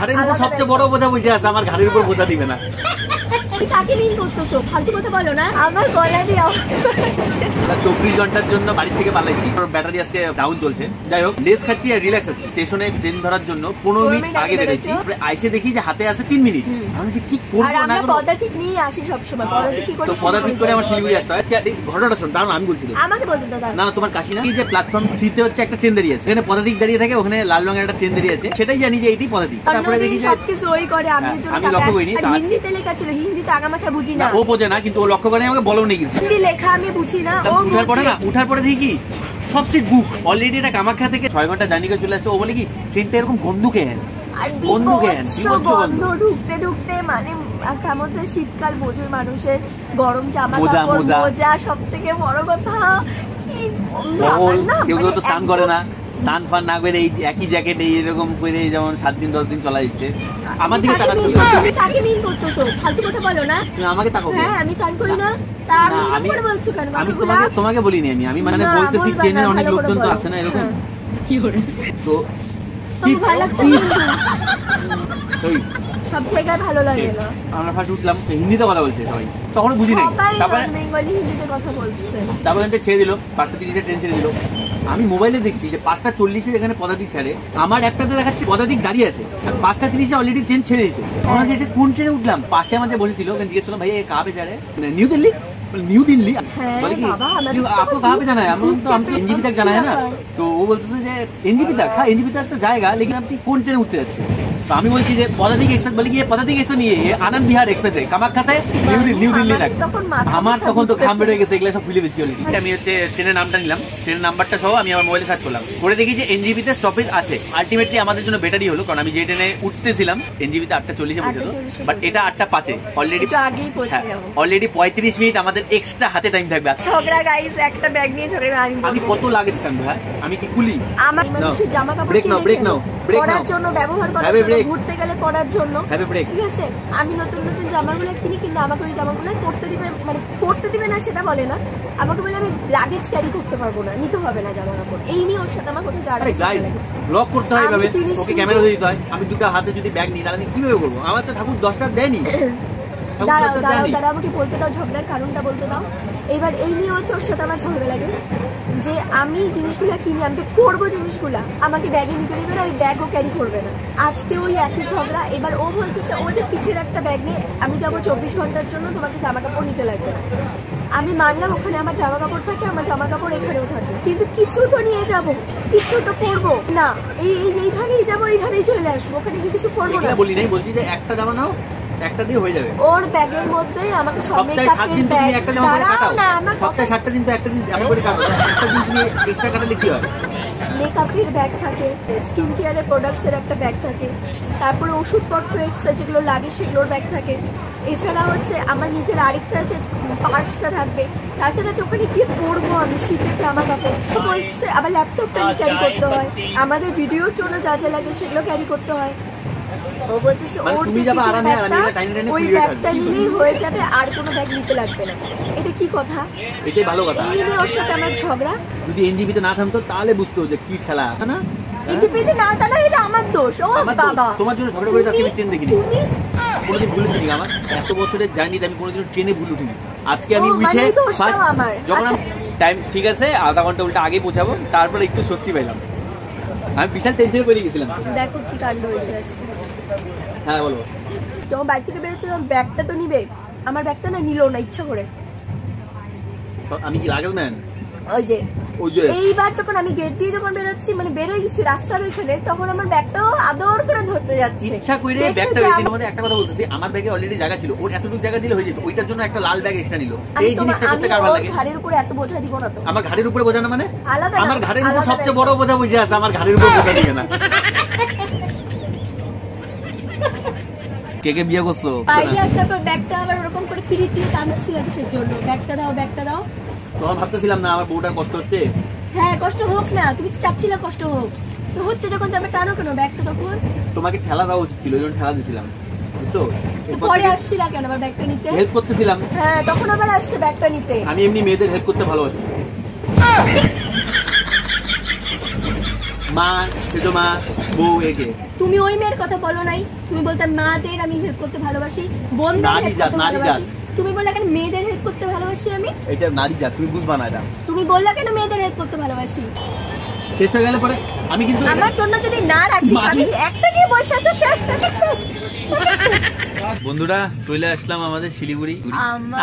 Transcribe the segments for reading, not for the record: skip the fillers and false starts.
ঘাড়ের উপর সবচেয়ে বড় বোঝা বুঝে আছে, আমার ঘাড়ের উপর বোঝা দিবে না। কাকে মিন করতেছো? ফালতু কথা বলো না। আমার গলা দিয়ে আওয়াজ করছে। 24 ঘন্টার জন্য বাড়ি থেকে পালাইছি, ব্যাটারি আজকে ডাউন চলছে। যাই হোক, লেস খাচ্ছি আর রিল্যাক্স হচ্ছে। স্টেশনে ট্রেন ধরার জন্য 15 মিনিট আগে বেরিয়েছি, আইসে দেখি যে হাতে আছে 3 মিনিট। আমি কি করবো না, আমরা পদাতিক নিয়ে আসি সবসময়। পদাতিক কি করে? তো পদাতিক করে আমার শিলিগুড়ি আসতে হয়। আচ্ছা ঘটনাটা শোন, দাঁড়ান আমি বলছি। আমাকে বলতে দাদা। না তোমার কাশি না, এই যে প্ল্যাটফর্ম 3 তে হচ্ছে একটা ট্রেন দাঁড়িয়ে আছে, এখানে পদাতিক দাঁড়িয়ে থাকে, ওখানে লাল রঙের একটা ট্রেন দাঁড়িয়ে আছে, সেটাই জানি যে এইটি পদাতিক। তারপরে দেখি যে সবকিছু ওই করে, আমি লক্ষ্য করিনি। হিন্দিতে লেখা ছিল, হিন্দিতে আগামাথা বুঝি না। ও বোঝে না, কিন্তু ও লক্ষ্য করে আমাকে বলো নিয়ে গেছে। হিন্দি লেখা আমি বুঝি না। ও উঠার পরে দেখি সব সিট বুক। অলরেডি এটা কামাখ্যা থেকে 6 ঘন্টা জার্নি করে চলে আসে। ও বলে কি ট্রেনটা এরকম গন্ধ কেন, গন্ধ কেন, গন্ধ ঢুকতে ঢুকতে মানে কেমন শীতকাল বোঝোই, মানুষের গরম জামা কাপড়, মোজা, সব থেকে বড় কথা কি কেউ কেউ তো স্নান করে না, স্নান ফান না করে এই একই জ্যাকেট এইরকম করে যেমন 7 দিন 10 দিন চলা দিচ্ছে। আমার দিকে তাকাচ্ছ, কাকে মিন করতেছো? ফালতু কথা বলো না। তুমি আমাকে তাকাও। হ্যাঁ আমি স্নান করি না, তা আমি কি বলছো কেন? আমি তোমাকে বলিনি, আমি মানে বলতেছি ট্রেনের অনেক লোকজন তো আছে না এরকম কি করে, তো কি ভালো লাগছে ওই সব জায়গায় ভালো লাগে না। আমরা ফার্স্ট উঠলাম, হিন্দিতে কথা বলছে সবাই, তখন বুঝি নাই। তারপরে বেঙ্গলি হিন্দিতে কথা বলছে। তারপরে ছেড়ে দিল, 5:30 ট্রেন ছেড়ে দিল। আমি মোবাইলে দেখছি যে 5:40 যেখানে পদাতিক ছাড়ে, আমার একটাতে দেখাচ্ছে পদাতিক দাঁড়িয়ে আছে, 5:30 অলরেডি ট্রেন ছেড়ে দিয়েছে। আমরা যে কোন ট্রেনে উঠলাম, পাশে আমার যে বসেছিল ওখানে জিজ্ঞেস করলাম, ভাই কাহা পে যা রে? নিউ দিল্লি। न्यू दिल्ली बोले कि आपको कहाँ पे जाना है? हम तो एनजीपी तक जाना है ना। तो वो बोलते যে एनजीपी तक, हाँ एनजीपी तक तो जाएगा, लेकिन আপনি কোন ট্রেনে উঠতে যাচ্ছেন? তো আমি বলছি যে পদাতিক এক্সপ্রেস। বলে কি পদাতিক এক্সপ্রেস নিয়ে আনন্দ বিহার এক্সপ্রেস কামাখ্যা থেকে নিউ দিল্লি তক। আমার তখন তো ঘাম বেড়ে গেছে, এগুলো সব ভুলে গেছি অলরেডি। আমি হচ্ছে ট্রেনের নামটা নিলাম, ট্রেনের নাম্বারটা সহ আমি আমার মোবাইলে সার্চ করলাম, করে দেখি যে এনজিপি তে স্টপেজ আছে। আলটিমেটলি আমাদের জন্য বেটারই হলো, কারণ আমি যে ট্রেনে উঠতেছিলাম এনজিপি তে 8:40 পৌঁছাতো, বাট এটা 8:05 অলরেডি, অলরেডি 35 মিনিট আমাদের এক্সট্রা হাতে টাইম থাকবে। ঝগড়া গাইস, একটা ব্যাগ নিয়ে ঝগড়া। আমি কত লাগেজ টানবো? হ্যাঁ আমি কি কুলি? আমার মানুষের জামা কাপড় ব্রেক নাও, ব্রেক নাও, ব্রেক নাও, পরার জন্য ব্যবহার করার জন্য, ঘুরতে গেলে পরার জন্য, ঠিক আছে? আমি নতুন নতুন জামাগুলো কিনি, কিন্তু আমাকে ওই জামাগুলো পরতে দিবে, মানে পরতে দিবে না সেটা বলে না, আমাকে বলে আমি লাগেজ ক্যারি করতে পারবো না, নিতে হবে না জামা কাপড়। এই নিয়ে ওর সাথে আমার কোথাও যাওয়ার আছে। ব্লক করতে হয় ভাবে, ওকে ক্যামেরা দিতে হয়। আমি দুটো হাতে যদি ব্যাগ নিই তাহলে আমি কিভাবে করবো? আমার তো ঠাকুর 10টা দেয়নি। দাঁড়াও আমাকে বলতে দাও, ঝগড়ার কারণটা বলতে দাও। এবার এই নিয়ে হচ্ছে ওর সাথে আমার ঝগড়া লাগে যে আমি জিনিসগুলা কিনি, আমি তো পরবো জিনিসগুলা, আমাকে ব্যাগে নিতে দেবে না, ওই ব্যাগও ক্যারি করবে না। আজকে ওই একই ঝগড়া। এবার ও বলতেছে ও যে পিঠের একটা ব্যাগ নিয়ে আমি যাবো 24 ঘন্টার জন্য, তোমাকে জামা কাপড় নিতে লাগবে না। আমি মানলাম ওখানে আমার জামা কাপড় থাকে, আমার জামা কাপড় এখানেও থাকে, কিন্তু কিছু তো নিয়ে যাব, কিছু তো পরবো না। এইভাবেই যাবো, এইভাবেই চলে আসবো, ওখানে কি কিছু পরবো না? বলি নাই, বলছি যে একটা জামা নাও, একটা দিয়ে হয়ে যাবে। ওর ব্যাগের মধ্যে আমাকে সব মেকআপের ব্যাগ, একটা জামা পরে কাটাও না, সপ্তাহে 7টা দিন তো একটা দিন জামা পরে কাটাও, একটা দিন তুমি এক্সট্রা কাটালে কি হয়? মেকআপের ব্যাগ থাকে, স্কিন কেয়ারের প্রোডাক্টস এর একটা ব্যাগ থাকে, তারপরে ওষুধপত্র এক্সট্রা যেগুলো লাগে সেগুলোর ব্যাগ থাকে। এছাড়া হচ্ছে আমার নিজের আরেকটা যে পার্টসটা থাকবে, তাছাড়া ওখানে গিয়ে পরবো আমি শীতের জামা কাপড় বলছে। আবার ল্যাপটপটা ক্যারি করতে হয়, আমাদের ভিডিওর জন্য যা যা লাগে সেগুলো ক্যারি করতে হয়। ও বলতেছে ওর যে ওই ব্যাগটা নিলেই হয়ে যাবে, আর কোনো ব্যাগ নিতে লাগবে না। এটা কি কথা? এটাই ভালো কথা। এই নিয়ে ওর সাথে আমার ঝগড়া। যদি এনজিপিতে না থামতো তাহলে বুঝতো যে কি খেলা না। এনজিপিতে না থাকা এটা আমার দোষ। ও বাবা, তোমার জন্য ঝগড়া করে আজকে ট্রেন দেখিনি, কোনোদিন ভুল উঠিনি। আমার এত বছরের জার্নিতে আমি কোনোদিন ট্রেনে ভুল উঠিনি। আজকে আমি উঠে যখন টাইম ঠিক আছে আধা ঘন্টা উল্টা আগে পৌঁছাবো, তারপরে একটু স্বস্তি পেলাম। আমি বিশাল টেনশনে পড়ে গেছিলাম। দেখো কি কাণ্ড হয়েছে আজকে। হ্যাঁ বলো। যখন বাড়ি থেকে বেরোচ্ছিল ব্যাগটা তো নিবে, আমার ব্যাগটা না নিল না ইচ্ছা করে। আমি কি লাগেজ ম্যান? ওই যে এইবার যখন আমি গেট দিয়ে যখন বেরোচ্ছি, মানে বেরোয় গেছি রাস্তার ওইখানে, তখন আমার ব্যাগটাও আদর করে ধরতে যাচ্ছে ইচ্ছা করে। ব্যাগটা এর মধ্যে একটা কথা বলতেছি, আমার ব্যাগে অলরেডি জায়গা ছিল, ওর এতটুকু জায়গা দিলে হয়ে যেত। ওইটার জন্য একটা লাল ব্যাগ এক্সট্রা নিল। এই জিনিসটা করতে কার ভালো লাগে? ঘাড়ের উপরে এত বোঝা দিব না তো। আমার ঘাড়ের উপরে বোঝা না মানে? আমার ঘাড়ের উপর সবচেয়ে বড় বোঝা বুঝে আছে, আমার ঘাড়ের উপর বোঝা দিবে না। কে কে বিয়ে করছো? বাইরে আসার পর ব্যাগটা আবার ওরকম করে ফিরিয়ে দিয়ে টানছিল কিসের জন্য? ব্যাগটা দাও, ব্যাগটা দাও। তখন ভাবতেছিলাম না আমার বউটার কষ্ট হচ্ছে। হ্যাঁ কষ্ট হোক না, তুমি তো চাচ্ছিলে কষ্ট হোক, তো হচ্ছে যখন তুমি টানো কেন ব্যাগটা? তখন তোমাকে ঠেলা দেওয়া উচিত ছিল, ওই জন্য ঠেলা দিয়েছিলাম, বুঝছো? পরে আসছিলা কেন আবার ব্যাগটা নিতে? হেল্প করতেছিলাম। হ্যাঁ তখন আবার আসছে ব্যাগটা নিতে। আমি এমনি মেয়েদের হেল্প করতে ভালোবাসি। মা, সেজো মা, বউ একে তুমি ওই মেয়ের কথা বলো নাই, তুমি বলতে মাদের আমি হেল্প করতে ভালোবাসি, বোনদের হেল্প করতে ভালোবাসি, তুমি বললা কেন মেয়েদের হেল্প করতে ভালোবাসি আমি? এটা নারী জাত, তুমি বুঝবা না এটা। তুমি বললা কেন মেয়েদের হেল্প করতে ভালোবাসি? শেষ হয়ে গেলে পরে আমি কিন্তু আমার জন্য যদি না রাখিস, আমি একটা নিয়ে বসে আছো, শেষ প্যাকেট শেষ। বন্ধুরা চলে আসলাম আমাদের শিলিগুড়ি।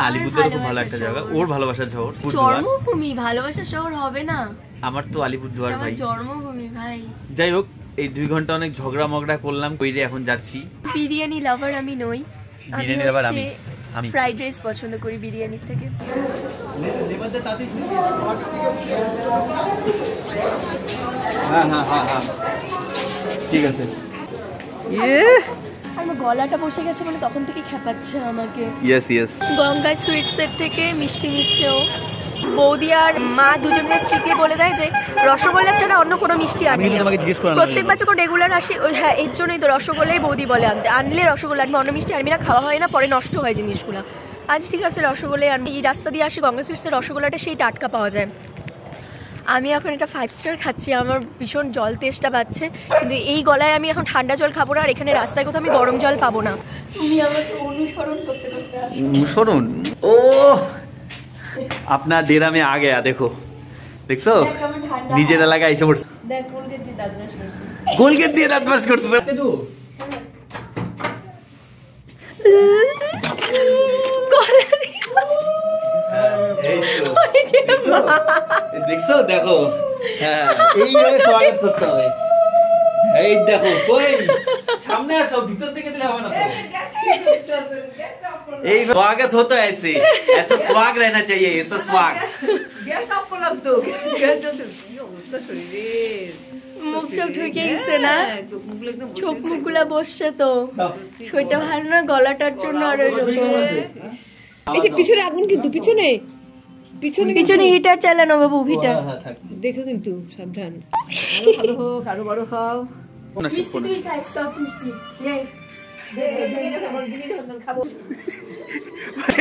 আলিপুরদুয়ার খুব ভালো একটা জায়গা, ওর ভালোবাসার শহর, জন্মভূমি। ভালোবাসার শহর হবে না? আমার তো আলিপুরদুয়ার ভাই, জন্মভূমি ভাই। যাই হোক, এই 2 ঘন্টা অনেক ঝগড়া মগড়া করলাম, কইরে এখন যাচ্ছি। বিরিয়ানি লাভার আমি নই, বিরিয়ানি লাভার আমি ফ্রাইড রাইস পছন্দ করি বিরিয়ানির থেকে। হ্যাঁ হ্যাঁ হ্যাঁ হ্যাঁ ঠিক আছে। আমার গলাটা বসে গেছে মানে তখন থেকে খেপাচ্ছে আমাকে। Yes yes. গঙ্গা সুইটসের থেকে মিষ্টি নিচ্ছেও। বৌদি আর মা দুজনে স্ট্রিক্টলি বলে দেয় যে রসগোল্লা ছাড়া অন্য কোনো মিষ্টি আনবে না। প্রত্যেকবার যখন রেগুলার আসি, ওই হ্যাঁ এর জন্যই তো রসগোল্লাই বৌদি বলে আনতে, আনলে রসগোল্লা আনবে, অন্য মিষ্টি আনবি না, খাওয়া হয় না, পরে নষ্ট হয় জিনিসগুলো। আজ ঠিক আছে রসগোল্লাই আনবি। এই রাস্তা দিয়ে আসি গঙ্গা সুইটসের রসগোল্লাটা সেই টাটকা পাওয়া যায়। আমি এখন এটা 5 স্টার খাচ্ছি, আমার ভীষণ জল তেষ্টা পাচ্ছে, কিন্তু এই গলায় আমি এখন ঠান্ডা জল খাবো না, আর এখানে রাস্তায় কোথাও আমি গরম জল পাবো না। তুমি আমাকে অনুসরণ করতে করতে আসো। অনুসরণ? ও আপনার डेरा में आ गया, देखो দেখছো নিজের এলাকায় এসে পড়ছে। দেখ কোলগেট দিয়ে দাঁত ব্রাশ করছে, কোলগেট দিয়ে দাঁত ব্রাশ করছে। দেখছো, দেখো হ্যাঁ এইভাবে স্বাগত করতে হবে। এই দেখো, কই সামনে আসো, ভিতর থেকে দিলে হবে না তো। এই स्वागत होता है ऐसे, ऐसा स्वाग रहना चाहिए, ऐसा स्वाग। গ্যাস অফ করলাম তো, গ্যাস জ্বলছে, কি অবস্থা শরীরের। মুখ চোখ ঢুকে গেছে না, চোখ মুখগুলো একদম চোখ মুখগুলা বসছে তো, শরীরটা ভালো না, গলাটার জন্য আর এই যে পিছনে আগুন, কিন্তু পিছনে পিছনে পিছনে হিটার চালানো বাবু, হিটার দেখো কিন্তু সাবধান। ভালো হোক, আরো বড় হও। মিষ্টি তুই খাই, সব মিষ্টি এই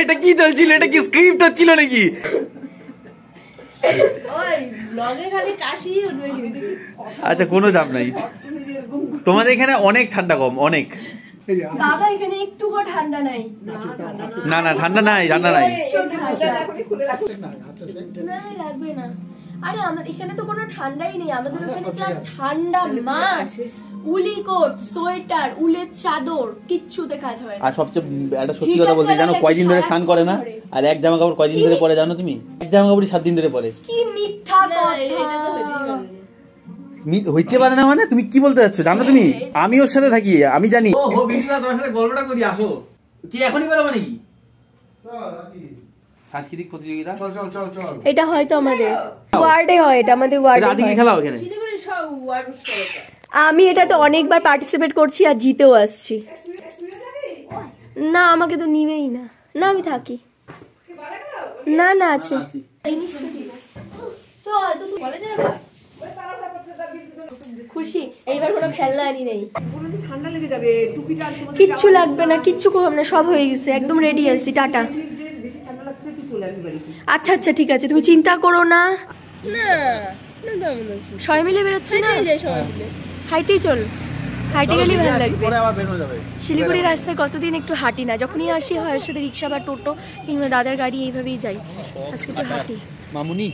এটা কি চলছিল? এটা কি স্ক্রিপ্ট হচ্ছিল নাকি? ওই ব্লগে খালি কাশি উঠবে কিন্তু। আচ্ছা কোনো চাপ নাই, তোমাদের এখানে অনেক ঠান্ডা কম, অনেক। বাবা এখানে একটুকু ঠান্ডা নাই। না না ঠান্ডা নাই, ঠান্ডা নাই। না লাগবে না। আরে আমাদের এখানে তো কোনো ঠান্ডাই নেই, আমাদের ওখানে যা ঠান্ডা মাস, উলি কোট, সোয়েটার, উলের চাদর, কিচ্ছুতে কাজ হয় না। আর সবচেয়ে একটা সত্যি কথা বলতে, জানো কয়দিন ধরে স্নান করে না? আর এক জামা কাপড় কয়দিন ধরে পরে জানো তুমি? এক জামা কাপড় 7 দিন ধরে পরে। কি মিথ্যা কথা! হইতে পারে না মানে? তুমি কি বলতে যাচ্ছ? জানো তুমি আমি ওর সাথে থাকি, আমি জানি। ও হো বিন্দুদা, তোমার সাথে গল্পটা করি, আসো। কি এখনই বেরোবে নাকি? সাংস্কৃতিক প্রতিযোগিতা চল চল চল চল। এটা হয়তো আমাদের ওয়ার্ডে হয়, এটা আমাদের ওয়ার্ডে হয়। রাতে কি খেলা এখানে? আমি এটাতে অনেকবার পার্টিসিপেট করছি আর জিতেও আসছি। না আমাকে তো নিবেই না। না আমি থাকি না, না আছে খুশি। এইবার কোনো খেলনা আনি নেই, ঠান্ডা লেগে যাবে, টুপিটা কিচ্ছু লাগবে না, কিচ্ছু করব না, সব হয়ে গেছে, একদম রেডি আছি। টাটা। বেশি ঠান্ডা লাগছে তুই চলে আসবি বাড়িতে। আচ্ছা আচ্ছা ঠিক আছে, তুমি চিন্তা করো না। না সবাই মিলে বেরোচ্ছে না, হাইটেই চল, হাইটে গেলেই ভালো লাগবে। শিলিগুড়ির রাস্তায় কতদিন একটু হাঁটি না, যখনই আসি হয় ওর সাথে রিক্সা বা টোটো কিংবা দাদার গাড়ি, এইভাবেই যাই। আজকে একটু হাঁটি মামুনি,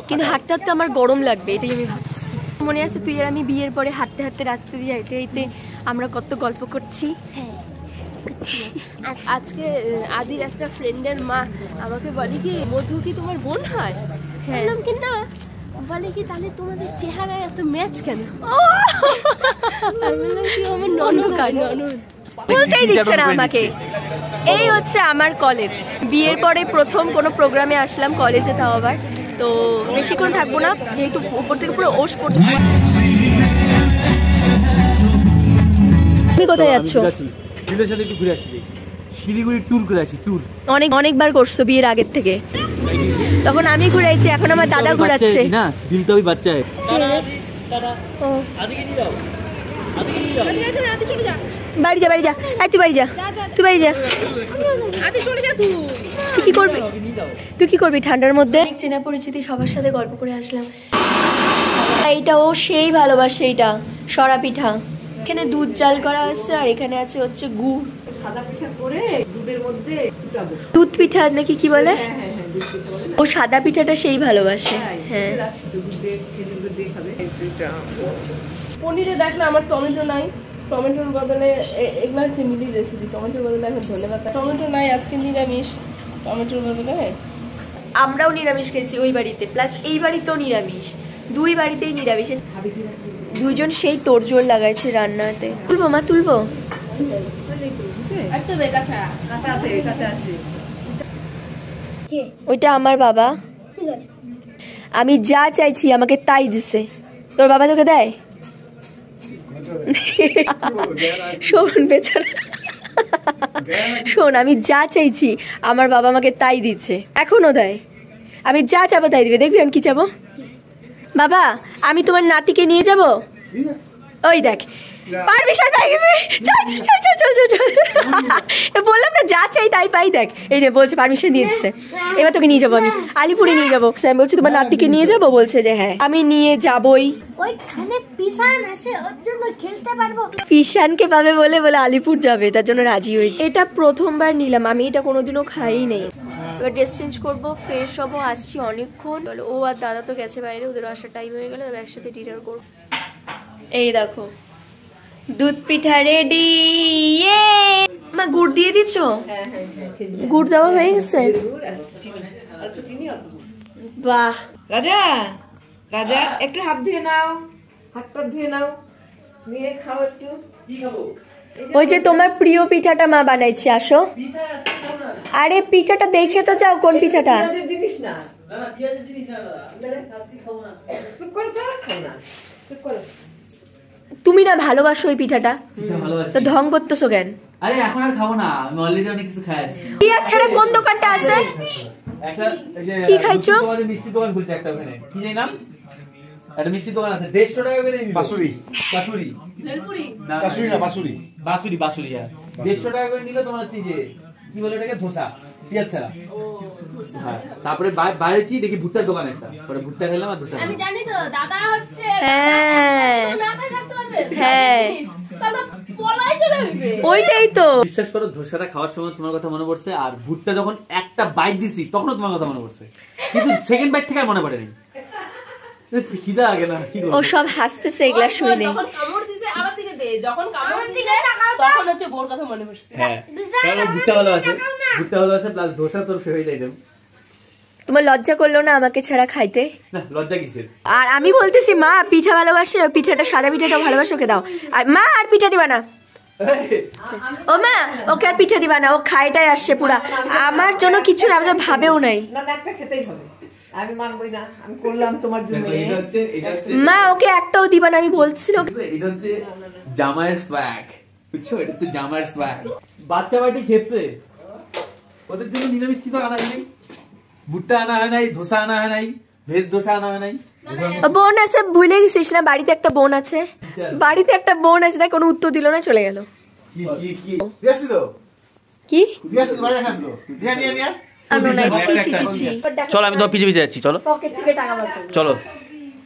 কিন্তু হাঁটতে হাঁটতে আমার গরম লাগবে, এটাই আমি ভাবছি। মনে আছে তুই আর আমি বিয়ের পরে হাঁটতে হাঁটতে রাস্তা দিয়ে যাইতে যাইতে আমরা কত গল্প করছি। হ্যাঁ আজকে আদির একটা ফ্রেন্ডের মা আমাকে বলে কি, মধু কি তোমার বোন হয়? হ্যাঁ কি না, বলে কি তাহলে তোমাদের চেহারায় এত ম্যাচ কেন? আমি বললাম কি আমার ননদ হয়, ননদ বলতেই দিচ্ছে না আমাকে। এই হচ্ছে আমার কলেজ, বিয়ের পরে প্রথম কোনো প্রোগ্রামে আসলাম কলেজে, তাও আবার। তো বেশিক্ষণ থাকবো না, যেহেতু উপর থেকে পুরো ওশ পড়ছে। তুমি কোথায় যাচ্ছ? দিদির সাথে একটু ঘুরে আসি, শিলিগুড়ি ট্যুর করে আসি। ট্যুর অনেকবার করছো বিয়ের আগের থেকে, তখন আমি ঘুরাইছি, এখন আমার দাদা ঘুরাচ্ছে না। দিল তো বাচ্চা है। বাড়ি যা, বাড়ি যা, তুই বাড়ি যা, তুই বাড়ি যা। তুই কি করবি? তুই কি করবি ঠান্ডার মধ্যে? চেনা পরিচিতি সবার সাথে গল্প করে আসলাম। এইটা ও সেই ভালোবাসে, এইটা সরা পিঠা। এখানে দুধ জাল করা আছে আর এখানে আছে হচ্ছে গুড়। সাদা পিঠা করে দুধের মধ্যে ফুটাবো। দুধ পিঠা নাকি কি বলে? হ্যাঁ হ্যাঁ হ্যাঁ, দুধ পিঠা বলে না? ও সাদা পিঠাটা সেই ভালোবাসে। হ্যাঁ দুধ দিয়ে খেজুর গুড় দিয়ে খাবে। পনিরে দেখ না আমার টমেটো নাই, টমেটোর বদলে এগুলো হচ্ছে মিলির রেসিপি। টমেটোর বদলে এখন ধন্যবাদ। টমেটো নাই, আজকে নিরামিষ। টমেটোর বদলে আমরাও নিরামিষ খেয়েছি ওই বাড়িতে, প্লাস এই বাড়িতেও নিরামিষ, দুই বাড়িতেই নিরামিষ। দুজন সেই তোড়জোড় লাগাইছে রান্নাতে। তুলবো মা, তুলবো? একটা বেকাছা কাঁচা আছে, কাঁচা আছে। ওইটা আমার বাবা। আমি যা চাইছি আমাকে তাই দিছে। তোর বাবা তোকে দেয়? শোন বেচারা, শোন, আমি যা চাইছি আমার বাবা আমাকে তাই দিচ্ছে, এখনো দেয়। আমি যা চাবো তাই দিবে। দেখবি আমি কি চাবো? বাবা আমি তোমার নাতিকে নিয়ে যাব। ওই দেখ পারমিশন পেয়ে গেছে। চল চল চল চল চল চল। বললাম না যা চাই তাই পাই। দেখ এই যে বলছে পারমিশন দিয়ে দিচ্ছে। এবার তোকে নিয়ে যাবো আমি আলিপুরে নিয়ে যাবো। আমি বলছি তোমার নাতিকে নিয়ে যাবো, বলছে যে হ্যাঁ আমি নিয়ে যাবোই। ওইখানে পিসান আছে, ওর জন্য খেলতে পারবো। পিসানকে পাবে বলে বলে আলিপুর যাবে, তার জন্য রাজি হয়েছে। এটা প্রথমবার নিলাম আমি, এটা কোনোদিনও খাই নেই। এবার ড্রেস চেঞ্জ করবো, ফ্রেশ হবো, আসছি অনেকক্ষণ। ও আর দাদা তো গেছে বাইরে, ওদের আসার টাইম হয়ে গেলে তবে একসাথে ডিনার করবো। এই দেখো দুধ পিঠা রেডি। মা গুড় দিয়ে দিচ্ছ? গুড় দেওয়া হয়ে গেছে? গুড় আর চিনি, অল্প চিনি অল্প গুড়। বাহ। রাজা, রাজা একটু হাত ধুয়ে নাও, হাত পা ধুয়ে নাও, নিয়ে খাও একটু। ওই যে তোমার প্রিয় পিঠাটা মা বানাইছে, আসো। আরে পিঠাটা দেখে তো যাও কোন পিঠাটা। পেঁয়াজের জিনিস না, চুপ করে তো খাও না, চুপ করো। তুমি না ভালোবাসো ওই পিঠাটা, ভালোবাসি। তো ঢং করতেছো কেন? আরে এখন আর খাবো না, আমি অলরেডি অনেক কিছু খাই আছি। কি ছাড়া কোন দোকানটা আছে? একটা এই যে কি খাইছো? তোমাদের মিষ্টি দোকান খুলছে একটা ওখানে, কি জানি নাম? একটা মিষ্টি দোকান আছে, 150 টাকা করে নিল। বাসুরি বাসুরি ভেলপুরি কাসুরি না বাসুরি বাসুরি বাসুরি হ্যাঁ, 150 টাকা করে নিল তোমার হচ্ছে যে কি বলে এটাকে, ধোসা পেঁয়াজ ছাড়া। হ্যাঁ, তারপরে বাইরেছি দেখি ভুট্টার দোকান একটা, পরে ভুট্টা খেলাম আর ধোসা আমি খেলাম। জানি তো দাদা হচ্ছে হ্যাঁ না খাই থাকতে পারবে। হ্যাঁ দাদা পলাই চলে আসবে। ওইটাই তো। বিশ্বাস করো ধোসাটা খাওয়ার সময় তোমার কথা মনে পড়ছে, আর ভুট্টা যখন একটা বাইট দিছি তখনও তোমার কথা মনে পড়ছে, কিন্তু সেকেন্ড বাইট থেকে আর মনে পড়েনি। খিদা আগে না, কি ও সব হাসতেছে এগুলা শুনে। যখন কামড় দিছে আমার দিকে দে, যখন কামড় দিছে তখন হচ্ছে বোর কথা মনে পড়ছে। হ্যাঁ, কারণ ভুট্টা ভালো আছে, ভুট্টা ভালো আছে প্লাস ধোসা তোর ফেভারিট আইটেম। তোমার লজ্জা করলো না আমাকে ছাড়া খাইতে? না লজ্জা কিসের? আর আমি বলতেছি মা পিঠা ভালোবাসে, পিঠাটা সাদা পিঠাটা ভালোবাসে, ওকে দাও। আর মা আর পিঠা দিবা না। ও মা ওকে আর পিঠা দিবা না, ও খাইটাই আসছে পুরা। আমার জন্য কিছু না, আমাদের ভাবেও নাই। না না একটা খেতেই হবে, আমি মানবই না, আমি করলাম তোমার জন্য। এটা হচ্ছে মা ওকে একটাও দিবা না, আমি বলছিল। এটা হচ্ছে জামাইয়ের স্ব্যাগ, বুঝছো? এটা হচ্ছে জামাইয়ের স্ব্যাগ। বাচ্চা বাটি খেপছে, ওদের জন্য নিরামিষ কিছু আনা হয় নাই, ভুট্টা আনা হয় নাই, ধোসা আনা হয় নাই, ভেজ ধোসা আনা হয় নাই। বোন আছে ভুলে গেছিস না? বাড়িতে একটা বোন আছে, বাড়িতে একটা বোন আছে, না কোনো উত্তর দিল না, চলে গেল। কি কি কি দিয়েছিল কি দিয়েছিল বাইরে খাসলো দিয়া নিয়া নিয়া আনো নাই? ছি ছি ছি ছি। চলো আমি তোমার পিছে পিছে যাচ্ছি, চলো পকেট থেকে টাকা বার করো। চলো।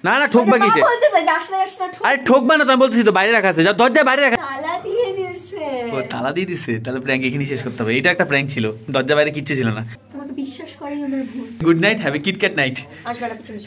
না না ঠকবা কিসে? বলতেছে যাস না যাস না, আরে ঠকবা না, তুমি বলতেছি তো বাইরে রাখা আছে, যা দরজায় বাইরে রাখা। তালা দিয়ে দিয়েছে। ও তালা দিয়ে দিছে, তাহলে প্র্যাঙ্ক এখানেই শেষ করতে হবে। এটা একটা প্র্যাঙ্ক ছিল, দরজা বাইরে কিচ্ছু ছিল না। তোমাকে বিশ্বাস করাই আমার ভুল। Good night, have a KitKat night. আসবে না পিছনে।